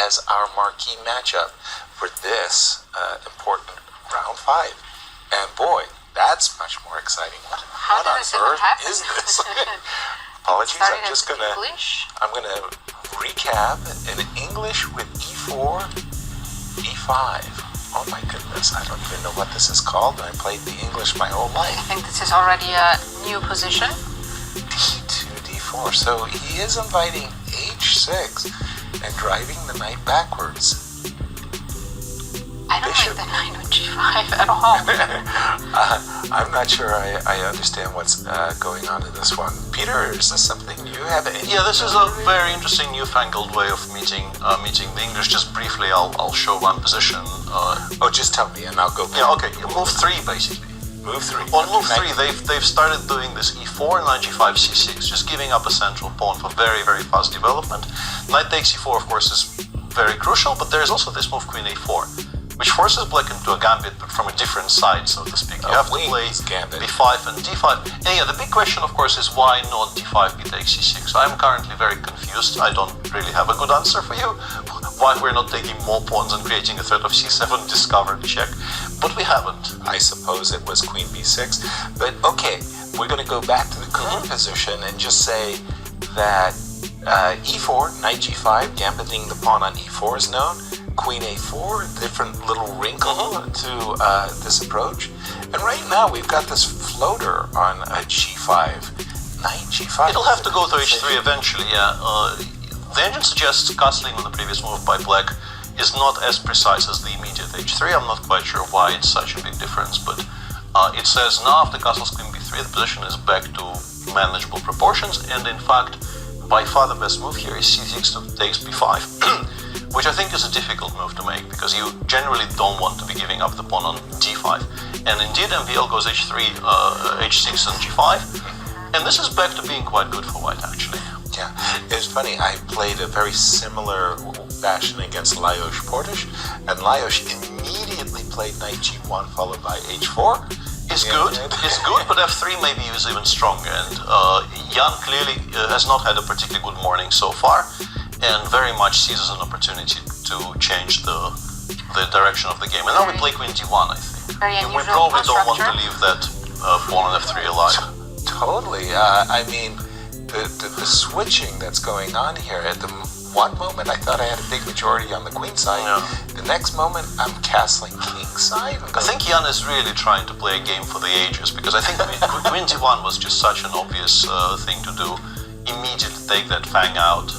as our marquee matchup for this important round 5. And boy, that's much more exciting. What on earth is this? Apologies, I'm gonna recap in English with e4, e5. Oh my goodness, I don't even know what this is called. I played the English my whole life. I think this is already a new position. d2, d4. So he is inviting h6 and driving the knight backwards. I don't like the knight with g5 at all. I'm not sure I understand what's going on in this one. Peter, is this something you have? Yeah, this is a very interesting newfangled way of meeting the English. Just briefly, I'll show one position. Just tell me and I'll go back. Yeah, okay. Move 3, basically. Move 3. On move 3, they've started doing this e4, knight g5, c6, just giving up a central pawn for very, very fast development. Knight takes e4, of course, is very crucial, but there's also this move queen a4, which forces black into a gambit, but from a different side, so to speak. You have to play b5 and d5. And yeah, the big question, of course, is why not d5, b takes c6? I'm currently very confused. I don't really have a good answer for you. Why we're not taking more pawns and creating a threat of c7 discovered check, but we haven't. I suppose it was queen b6, but okay, we're going to go back to the current position and just say that e4, knight g5, gambiting the pawn on e4 is known. Queen a4, different little wrinkle to this approach. And right now we've got this floater on a g5, knight g5. It'll have to go to h3 eventually, yeah. The engine suggests castling on the previous move by black is not as precise as the immediate h3. I'm not quite sure why it's such a big difference, but it says now after castles queen b3, the position is back to manageable proportions, and in fact, by far the best move here is c6 takes b5, which I think is a difficult move to make, because you generally don't want to be giving up the pawn on d5. And indeed, MVL goes h3, h6 and g5, and this is back to being quite good for white, actually. Yeah, it's funny, I played a very similar fashion against Lajos Portish, and Lajos immediately played knight g1 followed by h4. It's good, but f3 maybe is even stronger, and Jan clearly has not had a particularly good morning so far, and very much sees as an opportunity to change the direction of the game. And now we play queen d1, I think. We probably don't want to leave that pawn on f3 alive. Totally, I mean, the switching that's going on here, at the one moment I thought I had a big majority on the queen side, the next moment I'm castling king side. I think Jan is really trying to play a game for the ages, because I think queen d1 was just such an obvious thing to do. Immediately take that fang out.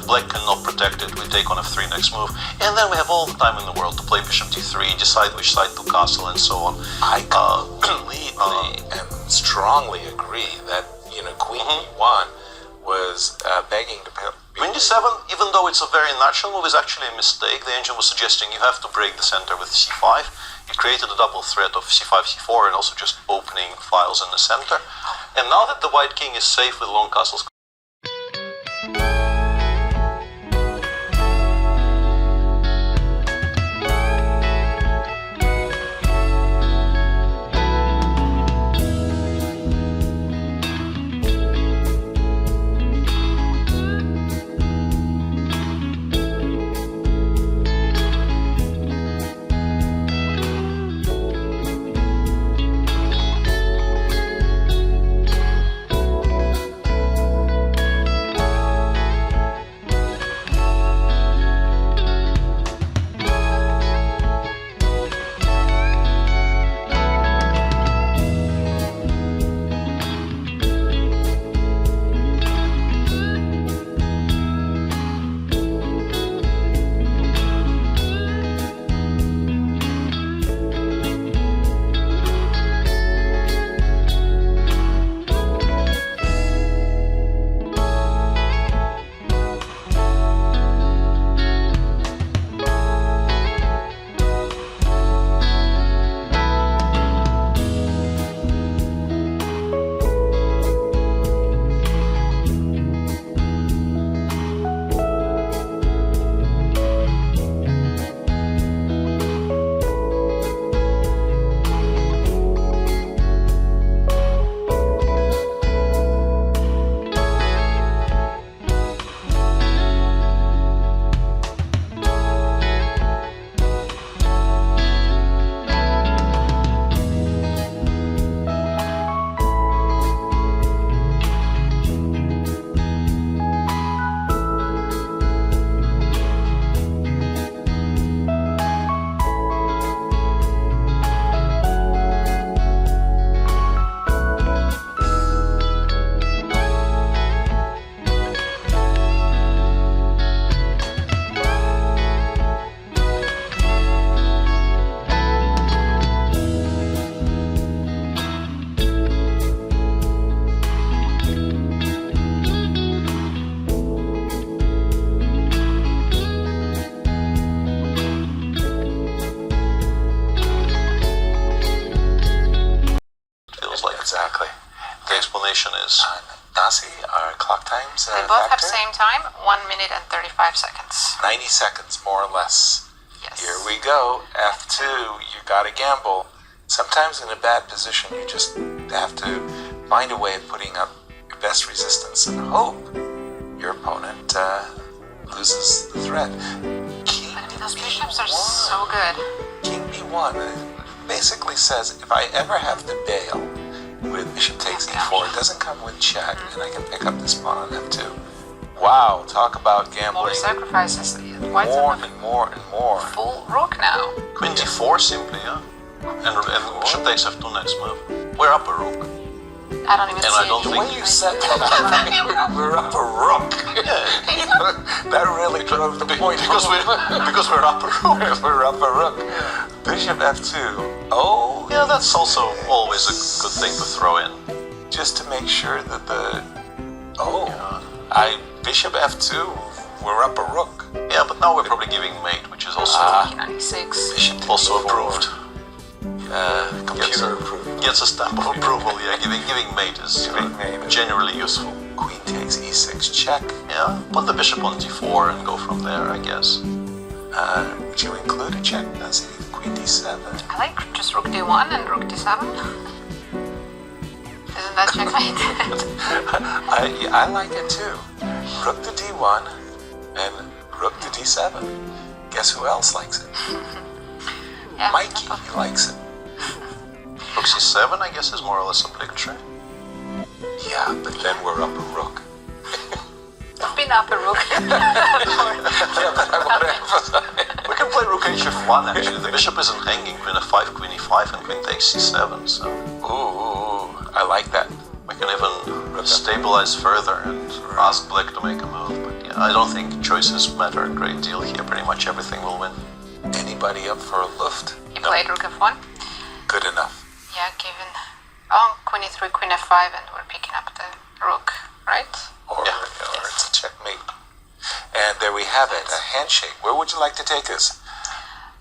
Black cannot protect it, we take on f3 next move, and then we have all the time in the world to play bishop d3, decide which side to castle and so on. I completely and strongly agree that queen e1 was begging to queen d7, even though it's a very natural move, is actually a mistake. The engine was suggesting you have to break the center with c5. It created a double threat of c5, c4, and also just opening files in the center. And now that the white king is safe with long castles, Nasi, our clock times They both have factor? same time, 1 minute and 35 seconds. 90 seconds, more or less. Yes. Here we go. F2, you gotta gamble. Sometimes in a bad position, you just have to find a way of putting up your best resistance and hope your opponent loses the thread. King But I mean, those bishops are B1. so good. King B1 basically says if I ever have to bail with bishop takes E4, it doesn't come with check, and I can pick up this pawn on F2. Wow, talk about More gambling. sacrifices. White's More on the and more and more. full rook now. Queen d4 simply, yeah. And bishop takes f2 next move. We're up a rook. I don't even And see I don't The think- way you said that, we're up a rook. That really drove the point. Because we're up a rook. We're up a rook. Bishop F2. Oh, Yeah, that's also always a good thing to throw in. just to make sure that Bishop F2, we're up a rook. Yeah, but now we're probably giving mate, which is also King on E6. Bishop to also D4. approved. Computer approved. Gets a stamp of approval. Yeah, giving mate is Giving mate. generally useful. Queen takes E6 check. Yeah, put the bishop on d4 and go from there, I guess. Would you include a check? Does it? Queen D7. I like just rook D1 and rook D7. Isn't that checkmate? I like it too. Rook to D1 and rook to D7. Guess who else likes it? Yeah, Mikey, he likes it. Rook c7, I guess, is more or less obligatory. Yeah, but then we're up a rook. I've been up a rook. Yeah, but I want to emphasize. We can play rook h1 actually. The bishop isn't hanging. Queen f5, queen e5, and queen takes c7. So Ooh, I like that. we can even stabilize further and ask black to make a move. But yeah, I don't think choices matter a great deal here. Pretty much everything will win. Anybody up for a luft? You played rook F1? Good enough. Yeah, given. Oh, queen E3, queen F5, and we're picking up the rook, right? Or Yeah. it's a checkmate. And there we have it, a handshake. Where would you like to take us?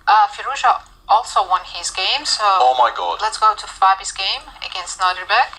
Firouzja also won his game, so Oh my god. let's go to Fabi's game against Noderberg.